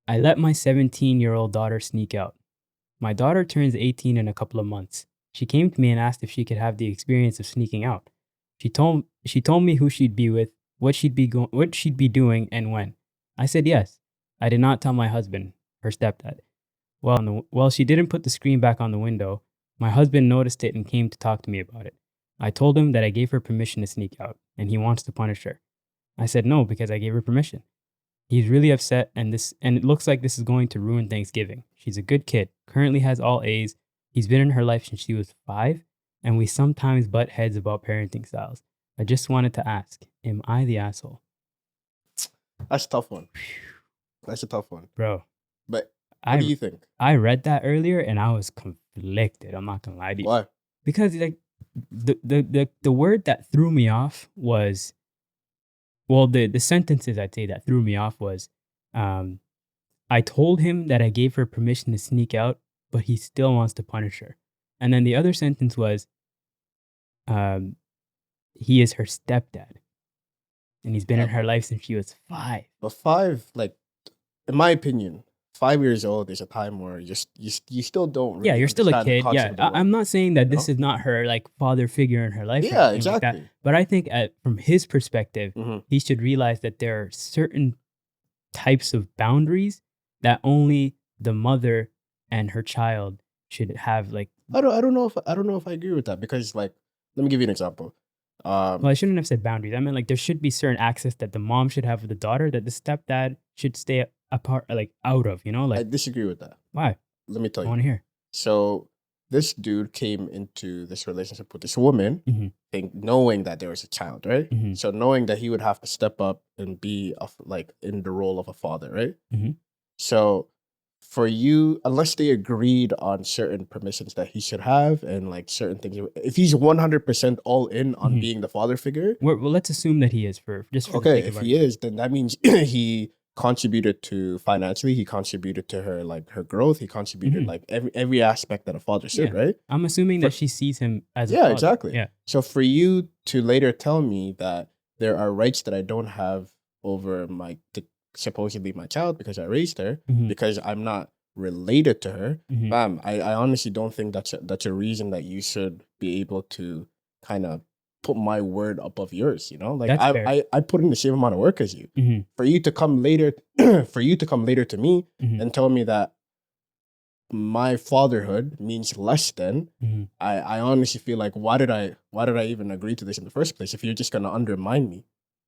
I let my 17-year-old daughter sneak out. My daughter turns 18 in a couple of months. She came to me and asked if she could have the experience of sneaking out. She told me who she'd be with, what she'd be doing, and when. I said yes. I did not tell my husband, her stepdad. Well, she didn't put the screen back on the window. My husband noticed it and came to talk to me about it. I told him that I gave her permission to sneak out, and he wants to punish her. I said no because I gave her permission. He's really upset, and it looks like this is going to ruin Thanksgiving. She's a good kid, currently has all A's. He's been in her life since she was 5, and we sometimes butt heads about parenting styles. I just wanted to ask, am I the asshole? That's a tough one. That's a tough one. Bro. But what do you think? I read that earlier and I was conflicted. I'm not gonna lie to you. Why? Because like the word that threw me off was, well, the sentences I'd say that threw me off was, I told him that I gave her permission to sneak out, but he still wants to punish her. And then the other sentence was, he is her stepdad. And he's been in her life since she was 5. But 5, like, in my opinion, 5 years old, there's a time where you still don't really you're still a kid. Yeah, I'm not saying that this know? is not her like father figure in her life. Yeah, exactly. exactly. But I think from his perspective, he should realize that there are certain types of boundaries that only the mother and her child should have. Like, I don't know if I agree with that, because, like, let me give you an example. Well, I shouldn't have said boundaries. I mean, like, there should be certain access that the mom should have with the daughter that the stepdad should stay apart, like out of, you know? Like, I disagree with that. Why? Let me tell you. I want to hear. So this dude came into this relationship with this woman, knowing that there was a child, right? So knowing that he would have to step up and be like in the role of a father, right? So for you, unless they agreed on certain permissions that he should have and like certain things, if he's 100% all in on being the father figure, well, let's assume that he is for the sake if he is, then that means he contributed to financially, he contributed to her, like, her growth, he contributed like every aspect that a father should, right? I'm assuming that she sees him as a father. Exactly. Yeah. So for you to later tell me that there are rights that I don't have over supposedly my child because I raised her, because I'm not related to her, I honestly don't think that's a reason that you should be able to kind of put my word above yours, you know? Like, I put in the same amount of work as you. For you to come later to me and tell me that my fatherhood means less than, I honestly feel like, why did I even agree to this in the first place if you're just gonna undermine me?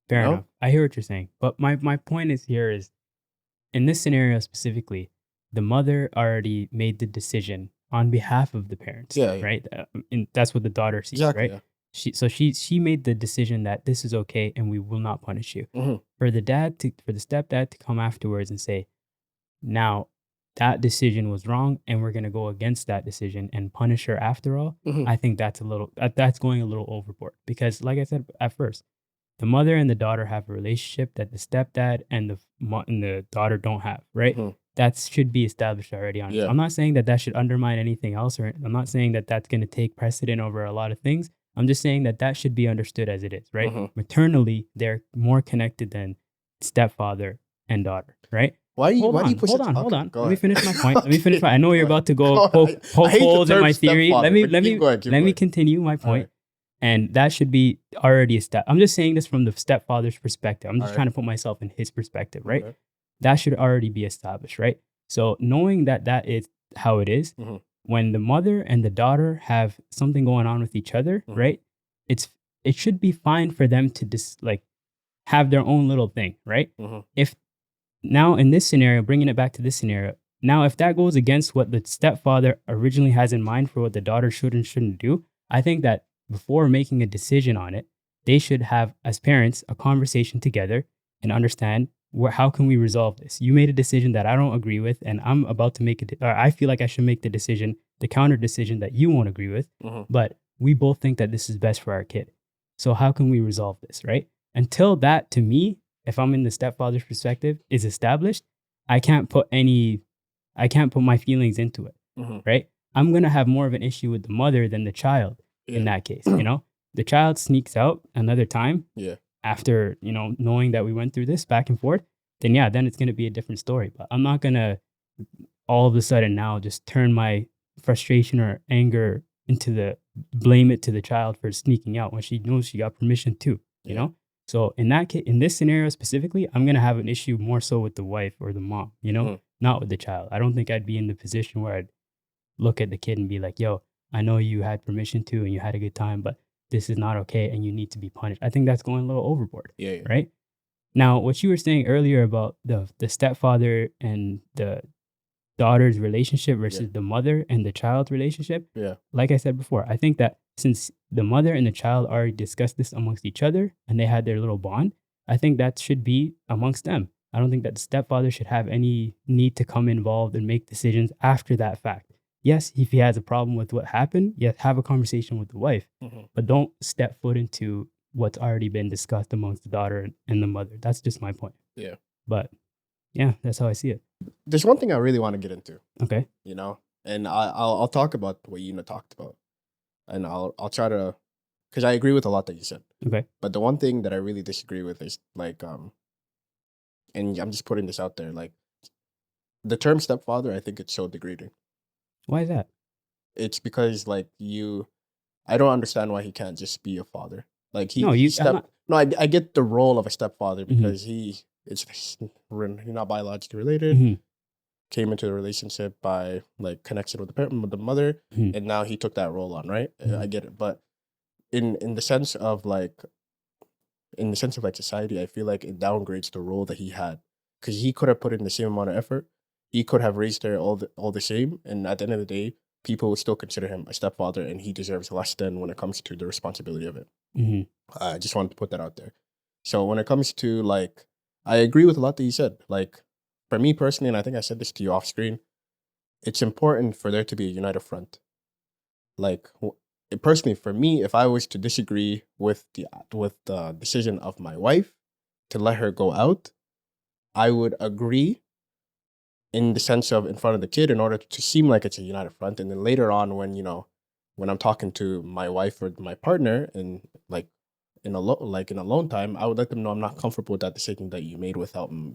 Fair enough. I hear what you're saying. But my point is in this scenario specifically, the mother already made the decision on behalf of the parents, right? And that's what the daughter sees, right? Yeah. She made the decision that this is okay and we will not punish you. For the stepdad to come afterwards and say, now that decision was wrong and we're gonna go against that decision and punish her after all, I think that's going a little overboard. Because like I said at first, the mother and the daughter have a relationship that the stepdad and the daughter don't have, right? That should be established already on it. I'm not saying that should undermine anything else, or I'm not saying that that's going to take precedent over a lot of things. I'm just saying that should be understood as it is, right? Maternally, they're more connected than stepfather and daughter, right? Why do you push it? Hold on. Let me finish my point. I know you're about to go poke holes in my theory. Let me continue my point. Right. And that should be already established. I'm just saying this from the stepfather's perspective. I'm just trying to put myself in his perspective, right? Okay. That should already be established, right? So knowing that is how it is, when the mother and the daughter have something going on with each other, right? It should be fine for them to just like have their own little thing, right? If now in this scenario, bringing it back to this scenario, now if that goes against what the stepfather originally has in mind for what the daughter should and shouldn't do, I think that before making a decision on it, they should have, as parents, a conversation together and understand how can we resolve this. You made a decision that I don't agree with, and I'm about to make or I feel like I should make the counter decision that you won't agree with, but we both think that this is best for our kid. So how can we resolve this, right? Until that, to me, if I'm in the stepfather's perspective, is established, I can't put my feelings into it, right? I'm going to have more of an issue with the mother than the child. In that case, you know, the child sneaks out another time after, you know, knowing that we went through this back and forth. then yeah, then it's going to be a different story. But I'm not going to all of a sudden now just turn my frustration or anger blame it to the child for sneaking out when she knows she got permission to, you know? So in that case, in this scenario specifically, I'm going to have an issue more so with the wife or the mom, you know, not with the child. I don't think I'd be in the position where I'd look at the kid and be like, yo, I know you had permission to and you had a good time, but this is not okay and you need to be punished. I think that's going a little overboard. Yeah. Right? Now, what you were saying earlier about the stepfather and the daughter's relationship versus the mother and the child's relationship. Yeah. Like I said before, I think that since the mother and the child already discussed this amongst each other and they had their little bond, I think that should be amongst them. I don't think that the stepfather should have any need to come involved and make decisions after that fact. Yes, if he has a problem with what happened, yes, have a conversation with the wife, but don't step foot into what's already been discussed amongst the daughter and the mother. That's just my point. Yeah. But yeah, that's how I see it. There's one thing I really want to get into. Okay. You know, and I'll talk about what you talked about, and I'll try to, because I agree with a lot that you said. Okay. But the one thing that I really disagree with is like and I'm just putting this out there, like the term stepfather, I think it's so degrading. Why is that? It's because like I don't understand why he can't just be a father. Like I get the role of a stepfather because he's not biologically related. Came into the relationship by like connection with the parent, with the mother, and now he took that role on, right? I get it, but in the sense of society, I feel like it downgrades the role that he had, because he could have put in the same amount of effort. He could have raised her all the same, and at the end of the day, people will still consider him a stepfather, and he deserves less than when it comes to the responsibility of it. I just wanted to put that out there. So when it comes to like, I agree with a lot that you said. Like for me personally, and I think I said this to you off screen, it's important for there to be a united front. Like personally, for me, if I was to disagree with the decision of my wife to let her go out, I would agree in the sense of in front of the kid in order to seem like it's a united front. And then later on, when I'm talking to my wife or my partner and like in alone time, I would let them know I'm not comfortable with that decision that you made without me.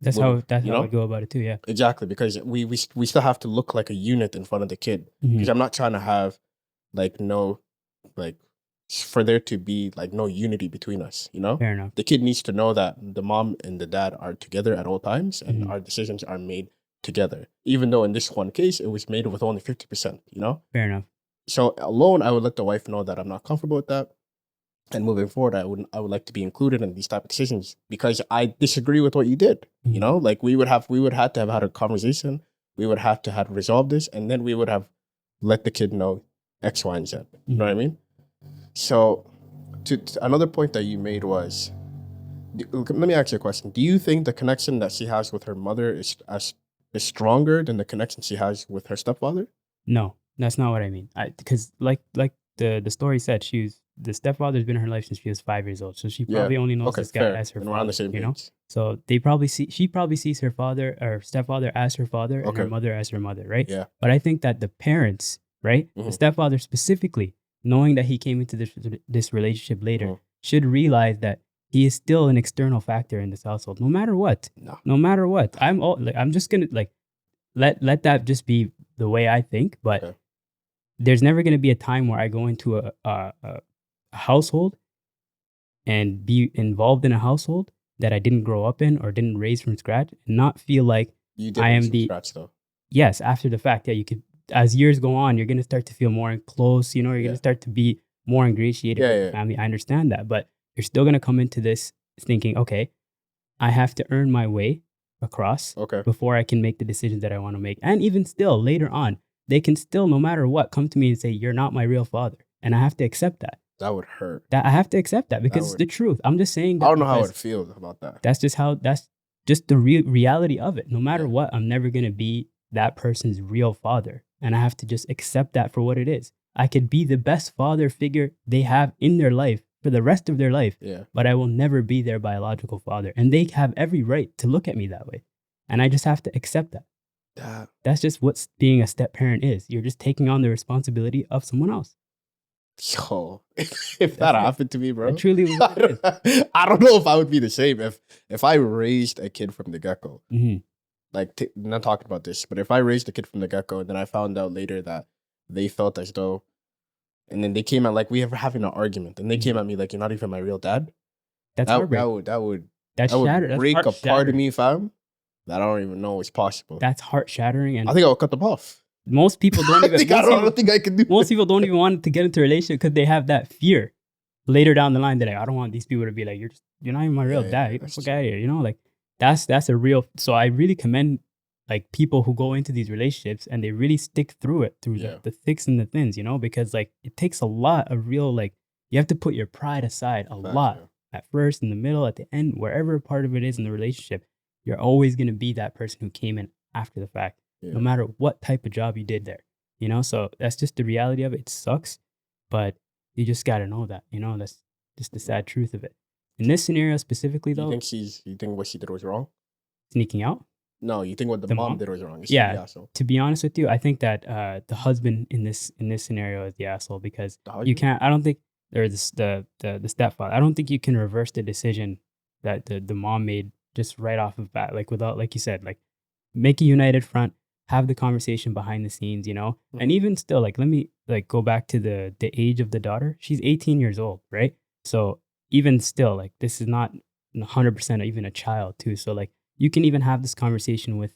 That's how I go about it too. Yeah, exactly. Because we still have to look like a unit in front of the kid. Because I'm not trying to have for there to be like no unity between us. Fair enough. The kid needs to know that the mom and the dad are together at all times, and our decisions are made together. Even though in this one case it was made with only 50%. Fair enough. So alone, I would let the wife know that I'm not comfortable with that. And moving forward, I would like to be included in these type of decisions because I disagree with what you did. Like we would have to have had a conversation. We would have to have resolved this, and then we would have let the kid know X, Y, and Z. You know what I mean? So, to another point that you made was, let me ask you a question. Do you think the connection that she has with her mother is stronger than the connection she has with her stepfather? No, that's not what I mean. Because like the story said, the stepfather's been in her life since she was 5 years old, so she probably only knows this guy as her father. We're on the same page. So she probably sees her father or stepfather as her father and her mother as her mother, right? Yeah. But I think that the parents, right, the stepfather specifically, knowing that he came into this relationship later, should realize that he is still an external factor in this household, no matter what. No matter what. I'm just gonna let that just be the way I think, but there's never gonna be a time where I go into a household and be involved in a household that I didn't grow up in or didn't raise from scratch and not feel like I am the scratch though. Yes, after the fact, you could, as years go on, you're gonna start to feel more close, you're gonna start to be more ingratiated with the family. I understand that, but you're still gonna come into this thinking, okay, I have to earn my way across before I can make the decisions that I want to make. And even still later on, they can still, no matter what, come to me and say, you're not my real father. And I have to accept that. That would hurt. I have to accept that because it's the truth. I'm just saying that. I don't know how it feels about that. That's just the reality of it. No matter what, I'm never going to be that person's real father. And I have to just accept that for what it is. I could be the best father figure they have in their life for the rest of their life, but I will never be their biological father. And they have every right to look at me that way. And I just have to accept that. That's just what being a step parent is. You're just taking on the responsibility of someone else. Yo, if that happened to me, bro, it truly was what it is. I don't know if I would be the same if I raised a kid from the get-go. Like, not talking about this, but if I raised a kid from the get-go and then I found out later that they felt as though, and then they came at, like, we were having an argument, and they came at me like, you're not even my real dad. That would break a part of me, fam, that I don't even know is possible. That's heart shattering, and I think I would cut them off. Most people don't even. I don't think I can do. Most people don't even want to get into a relationship because they have that fear. Later down the line, they're like, I don't want these people to be like, you're not even my real dad. Get the fuck out of here. You know, like that's a real. So I really commend like people who go into these relationships and they really stick through it, through the thicks and the thins. You know, because like it takes a lot of real, like you have to put your pride aside a lot at first, in the middle, at the end, wherever part of it is in the relationship. You're always gonna be that person who came in after the fact. No matter what type of job you did there, you know? So that's just the reality of it. It sucks, but you just got to know that, you know? That's just the sad truth of it. In this scenario specifically, though. You think what she did was wrong? Sneaking out? No, you think what the mom did was wrong? Yeah. To be honest with you, I think that the husband in this scenario is the asshole, because you can't, I don't think, or the stepfather, I don't think you can reverse the decision that the mom made just right off of bat, like without, like you said, like make a united front. Have the conversation behind the scenes, you know? And even still, like, let me like go back to the age of the daughter. She's 18 years old, right? So even still, like, this is not 100% even a child too. So like, you can even have this conversation with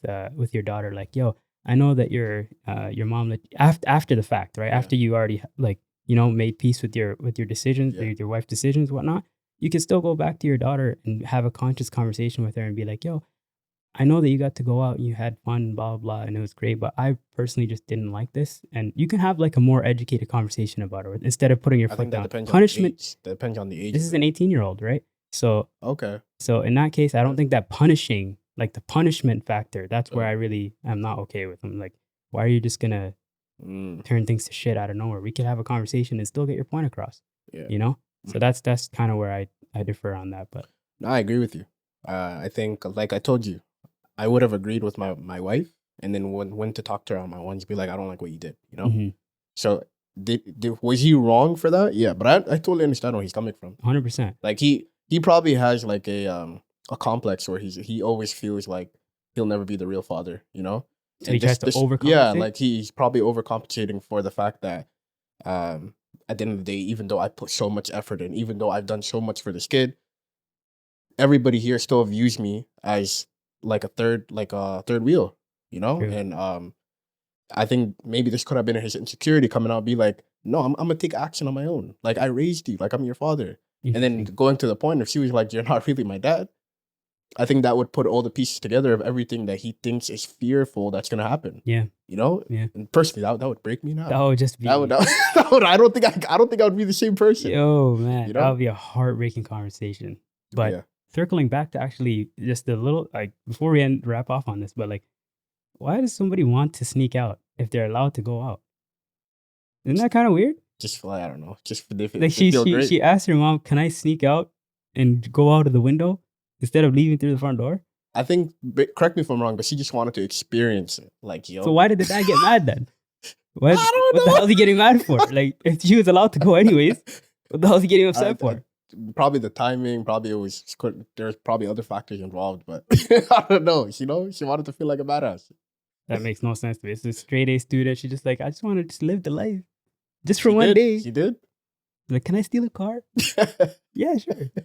your daughter, like, yo, I know that your mom, like, after the fact, right? After you already, like, you know, made peace with your decisions, your wife's decisions, whatnot, you can still go back to your daughter and have a conscious conversation with her and be like, yo, I know that you got to go out and you had fun, blah, blah, and it was great, but I personally just didn't like this. And you can have like a more educated conversation about it instead of putting your foot down. Punishment depends on the age. This is an 18-year-old, right? So So in that case, I don't think that punishing, like the punishment factor, that's where I really am not okay with them. Like, why are you just gonna turn things to shit out of nowhere? We could have a conversation and still get your point across. You know? So that's kind of where I differ on that. But no, I agree with you. I think, like I told you, I would have agreed with my wife, and then when to talk to her on my ones, be like, I don't like what you did, you know? So was he wrong for that? Yeah, but I totally understand where he's coming from. 100%. Like he probably has like a complex where he always feels like he'll never be the real father, you know? So he tries to overcompensate? Yeah, like he's probably overcompensating for the fact that at the end of the day, even though I put so much effort in, even though I've done so much for this kid, everybody here still views me as like a third wheel, you know? True. And I think maybe this could have been his insecurity coming out, be like, no, I'm gonna take action on my own. Like, I raised you, like I'm your father. And then going to the point, if she was like, you're not really my dad, I think that would put all the pieces together of everything that he thinks is fearful that's gonna happen. Yeah. You know? Yeah. And personally, that would break me now. That would just be I don't think I would be the same person. Yo, man, you know? That would be a heartbreaking conversation. But circling back to actually just a little, like, before we wrap off on this, but like, why does somebody want to sneak out if they're allowed to go out? Isn't that kind of weird? Just like, I don't know. Just if like she asked her mom, "Can I sneak out and go out of the window instead of leaving through the front door?" I think, correct me if I'm wrong, but she just wanted to experience it. Like, yo. So why did the dad get mad then? What don't know. The hell is he getting mad for? Like, if she was allowed to go anyways, what the hell is he getting upset for? Probably the timing. Probably there's probably other factors involved, but I don't know. You know, she wanted to feel like a badass. That makes no sense to me. It's a straight A student. She just like, I just want to just live the life. Just for one day. She did? Like, can I steal a car? Yeah, sure.